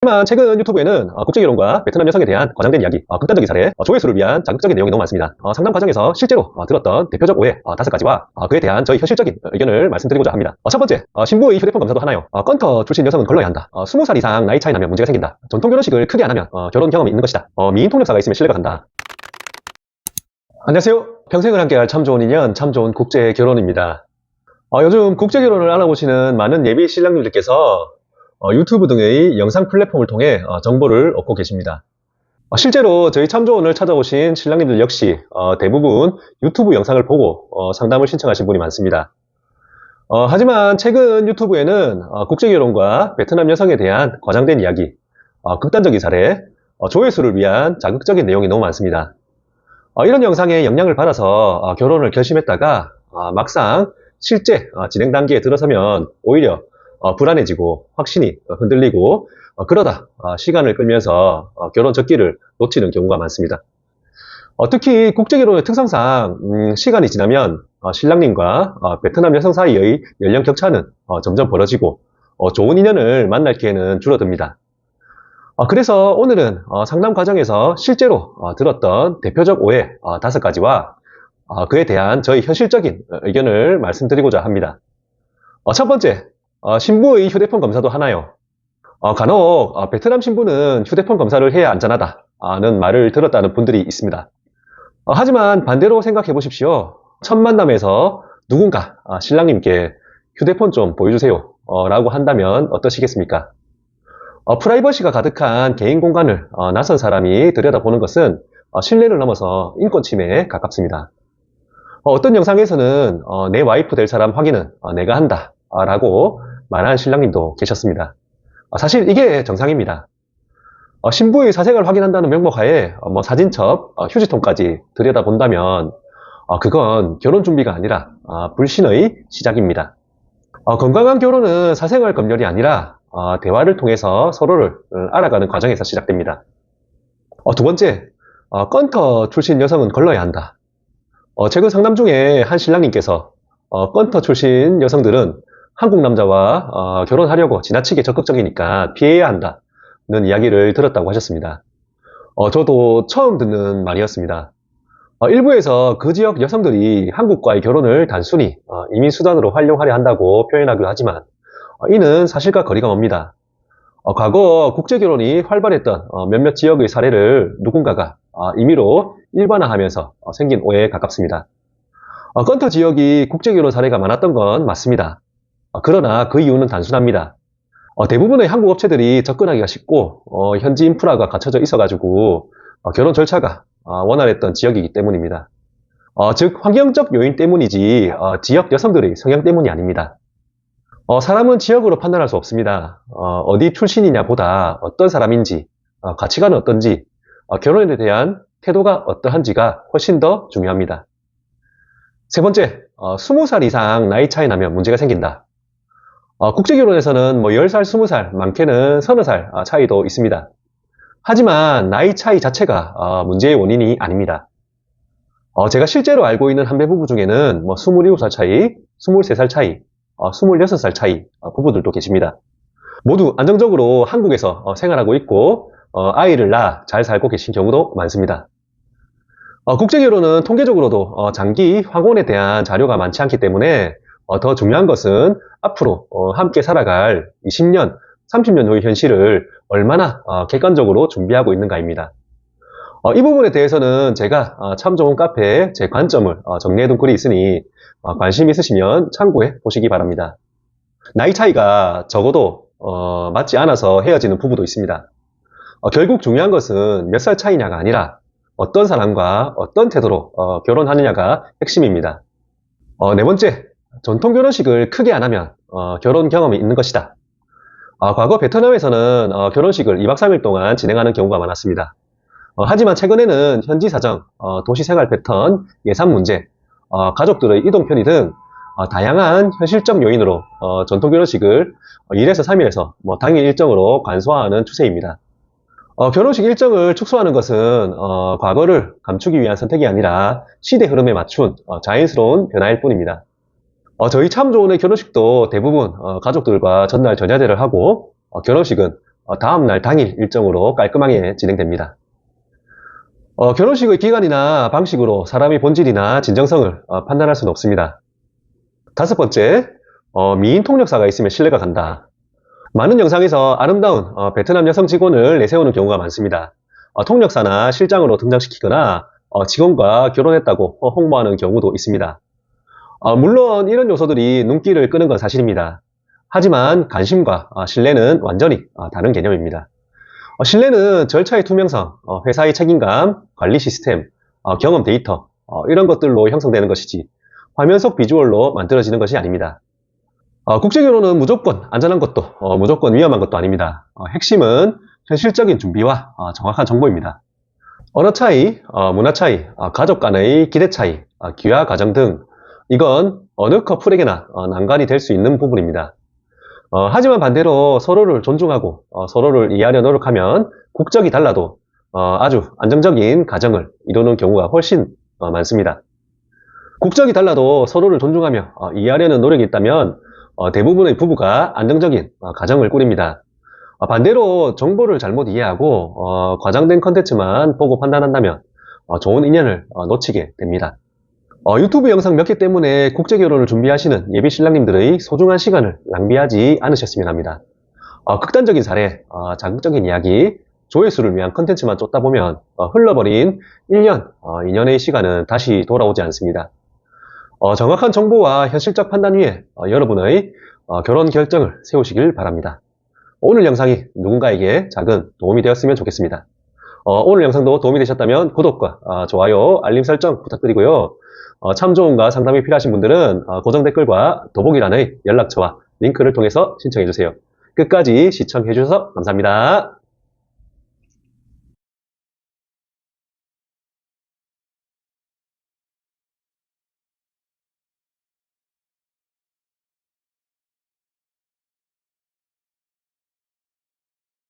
하지만 최근 유튜브에는 국제결혼과 베트남 여성에 대한 과장된 이야기, 극단적인 사례, 조회수를 위한 자극적인 내용이 너무 많습니다. 상담 과정에서 실제로 들었던 대표적 오해 5가지와 그에 대한 저희 현실적인 의견을 말씀드리고자 합니다. 첫 번째, 신부의 휴대폰 검사도 하나요? 건터 출신 여성은 걸러야 한다. 20살 이상 나이 차이 나면 문제가 생긴다. 전통 결혼식을 크게 안 하면 결혼 경험이 있는 것이다. 미인 통역사가 있으면 신뢰가 간다. 안녕하세요. 평생을 함께할 참 좋은 인연, 참 좋은 국제 결혼입니다. 요즘 국제 결혼을 알아보시는 많은 예비 신랑님들께서 유튜브 등의 영상 플랫폼을 통해 정보를 얻고 계십니다. 실제로 저희 참조원을 찾아오신 신랑님들 역시 대부분 유튜브 영상을 보고 상담을 신청하신 분이 많습니다. 하지만 최근 유튜브에는 국제결혼과 베트남 여성에 대한 과장된 이야기, 극단적인 사례, 조회수를 위한 자극적인 내용이 너무 많습니다. 이런 영상에 영향을 받아서 결혼을 결심했다가 막상 실제 진행 단계에 들어서면 오히려 불안해지고 확신이 흔들리고 그러다 시간을 끌면서 결혼 적기를 놓치는 경우가 많습니다. 특히 국제결혼의 특성상 시간이 지나면 신랑님과 베트남 여성 사이의 연령 격차는 점점 벌어지고 좋은 인연을 만날 기회는 줄어듭니다. 그래서 오늘은 상담 과정에서 실제로 들었던 대표적 오해 5가지와 그에 대한 저희 현실적인 의견을 말씀드리고자 합니다. 첫 번째, 신부의 휴대폰 검사도 하나요? 간혹 베트남 신부는 휴대폰 검사를 해야 안전하다는 말을 들었다는 분들이 있습니다. 하지만 반대로 생각해 보십시오. 첫 만남에서 누군가 신랑님께 휴대폰 좀 보여주세요 라고 한다면 어떠시겠습니까? 프라이버시가 가득한 개인 공간을 낯선 사람이 들여다보는 것은 신뢰를 넘어서 인권 침해에 가깝습니다. 어떤 영상에서는 내 와이프 될 사람 확인은 내가 한다 라고 말한 신랑님도 계셨습니다. 사실 이게 정상입니다. 신부의 사생활 확인한다는 명목하에 사진첩, 휴지통까지 들여다본다면 그건 결혼 준비가 아니라 불신의 시작입니다. 건강한 결혼은 사생활 검열이 아니라 대화를 통해서 서로를 알아가는 과정에서 시작됩니다. 두 번째, 건터 출신 여성은 걸러야 한다. 최근 상담 중에 한 신랑님께서 건터 출신 여성들은 한국 남자와 결혼하려고 지나치게 적극적이니까 피해야 한다는 이야기를 들었다고 하셨습니다. 저도 처음 듣는 말이었습니다. 일부에서 그 지역 여성들이 한국과의 결혼을 단순히 이민 수단으로 활용하려 한다고 표현하기도 하지만 이는 사실과 거리가 멉니다. 과거 국제결혼이 활발했던 몇몇 지역의 사례를 누군가가 임의로 일반화하면서 생긴 오해에 가깝습니다. 건터 지역이 국제결혼 사례가 많았던 건 맞습니다. 그러나 그 이유는 단순합니다. 대부분의 한국 업체들이 접근하기가 쉽고 현지 인프라가 갖춰져 있어가지고 결혼 절차가 원활했던 지역이기 때문입니다. 즉 환경적 요인 때문이지 지역 여성들의 성향 때문이 아닙니다. 사람은 지역으로 판단할 수 없습니다. 어디 출신이냐 보다 어떤 사람인지, 가치관은 어떤지, 결혼에 대한 태도가 어떠한지가 훨씬 더 중요합니다. 세 번째, 20살 이상 나이 차이 나면 문제가 생긴다. 국제결혼에서는 10살, 20살, 많게는 30살 차이도 있습니다. 하지만 나이 차이 자체가 문제의 원인이 아닙니다. 제가 실제로 알고 있는 한배 부부 중에는 27살 차이, 23살 차이, 26살 차이 부부들도 계십니다. 모두 안정적으로 한국에서 생활하고 있고 아이를 낳아 잘 살고 계신 경우도 많습니다. 국제결혼은 통계적으로도 장기 황혼에 대한 자료가 많지 않기 때문에 더 중요한 것은 앞으로 함께 살아갈 20년, 30년 후의 현실을 얼마나 객관적으로 준비하고 있는가입니다. 이 부분에 대해서는 제가 참 좋은 카페에 제 관점을 정리해둔 글이 있으니 관심 있으시면 참고해 보시기 바랍니다. 나이 차이가 적어도 맞지 않아서 헤어지는 부부도 있습니다. 결국 중요한 것은 몇 살 차이냐가 아니라 어떤 사람과 어떤 태도로 결혼하느냐가 핵심입니다. 네 번째, 전통 결혼식을 크게 안 하면 결혼 경험이 있는 것이다. 과거 베트남에서는 결혼식을 2박 3일 동안 진행하는 경우가 많았습니다. 하지만 최근에는 현지 사정, 도시 생활 패턴, 예산 문제, 가족들의 이동 편의 등 다양한 현실적 요인으로 전통 결혼식을 1에서 3일에서 당일 일정으로 간소화하는 추세입니다. 결혼식 일정을 축소하는 것은 과거를 감추기 위한 선택이 아니라 시대 흐름에 맞춘 자연스러운 변화일 뿐입니다. 저희 참 좋은의 결혼식도 대부분 가족들과 전날 전야제를 하고 결혼식은 다음날 당일 일정으로 깔끔하게 진행됩니다. 결혼식의 기간이나 방식으로 사람의 본질이나 진정성을 판단할 수는 없습니다. 다섯 번째, 미인 통역사가 있으면 신뢰가 간다. 많은 영상에서 아름다운 베트남 여성 직원을 내세우는 경우가 많습니다. 통역사나 실장으로 등장시키거나 직원과 결혼했다고 홍보하는 경우도 있습니다. 물론 이런 요소들이 눈길을 끄는 건 사실입니다. 하지만 관심과 신뢰는 완전히 다른 개념입니다. 신뢰는 절차의 투명성, 회사의 책임감, 관리 시스템, 경험 데이터 이런 것들로 형성되는 것이지 화면 속 비주얼로 만들어지는 것이 아닙니다. 국제결혼은 무조건 안전한 것도 무조건 위험한 것도 아닙니다. 핵심은 현실적인 준비와 정확한 정보입니다. 언어 차이, 문화 차이, 가족 간의 기대 차이, 귀화 과정 등 이건 어느 커플에게나 난관이 될 수 있는 부분입니다. 하지만 반대로 서로를 존중하고 서로를 이해하려 노력하면 국적이 달라도 아주 안정적인 가정을 이루는 경우가 훨씬 많습니다. 국적이 달라도 서로를 존중하며 이해하려는 노력이 있다면 대부분의 부부가 안정적인 가정을 꾸립니다. 반대로 정보를 잘못 이해하고 과장된 컨텐츠만 보고 판단한다면 좋은 인연을 놓치게 됩니다. 유튜브 영상 몇 개 때문에 국제결혼을 준비하시는 예비 신랑님들의 소중한 시간을 낭비하지 않으셨으면 합니다. 극단적인 사례, 자극적인 이야기, 조회수를 위한 컨텐츠만 쫓다 보면 흘러버린 1년, 2년의 시간은 다시 돌아오지 않습니다. 정확한 정보와 현실적 판단 위에 여러분의 결혼 결정을 세우시길 바랍니다. 오늘 영상이 누군가에게 작은 도움이 되었으면 좋겠습니다. 오늘 영상도 도움이 되셨다면 구독과 좋아요, 알림 설정 부탁드리고요. 참 좋은가 상담이 필요하신 분들은 고정 댓글과 더보기란의 연락처와 링크를 통해서 신청해주세요. 끝까지 시청해주셔서 감사합니다.